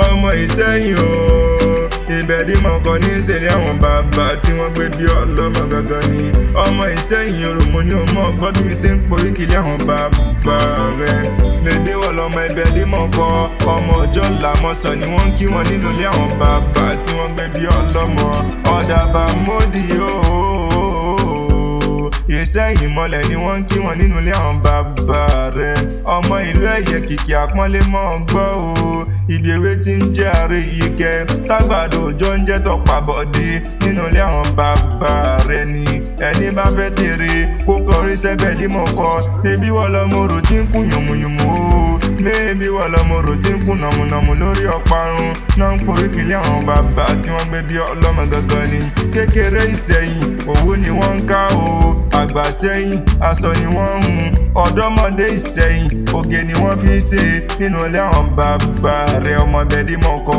ọmọ Ìsẹ́yìn o. Ìbẹ̀dímọ̀kọ ní ìṣẹ̀lẹ̀ àwọn bàbá tí wọ́n gbé bí ọlọ́mọ gangan ni. Ọmọ Ìsẹ́yìn oròmọ ní ọmọ ọgbọ́n bí mi ṣe ń porí kìlẹ̀ àwọn bàbá rẹ̀. Bèbí wọ̀ lọ́mọ Ìbẹ̀dímọ̀kọ, ọmọ ọjọ́ làmọ́sọ ni wọ́n ń kí wọn nínú ilé àwọn bàbá tí wọ́n gbé bí ọlọ́mọ. Ọ̀dàbà mọ́dì yóò. Ìsẹ́yìn mọ́lẹ̀ ni wọ́n ń kí wọn nínú ilé àwọn bàbá rẹ̀. Ọmọ ìlú Ẹ̀yẹ kìkì àpọ́nlé mọ́ gbọ́ o. Ibi ewé tí ń jẹ́ ààrẹ yìí kẹ́, tágbàdo òjò ń jẹ́ tọ̀pá bọ̀dé nínú ilé àwọn bàbá rẹ̀ ni. Ẹni bá fẹ́ tèrè kó kọrí sẹ́bẹ̀ dímọ̀kọ. Bébí wọ́n lọ́mọ orò tí ń kún yùmùyùmù o. Bébí wọ́n lọ́mọ orò tí ń kún nàmùnàmù lórí ọ̀parun. Náà ń porí kìlẹ̀ àwọn bàbá tí wọ́n gbé bí ọlọ́mọ gangan ni. Kékeré Ìsẹ́yìn òwú ni wọ́n ń ká o. Àgbà Sẹ́yìn aṣọ ni wọ́n ń hun. Ọ̀dọ́mọdé Ìsẹ́yìn oge ni wọ́n fi ṣe nínú ilé àwọn bàbá rẹ̀. Ọmọ Ìbẹ̀dímọ̀kọ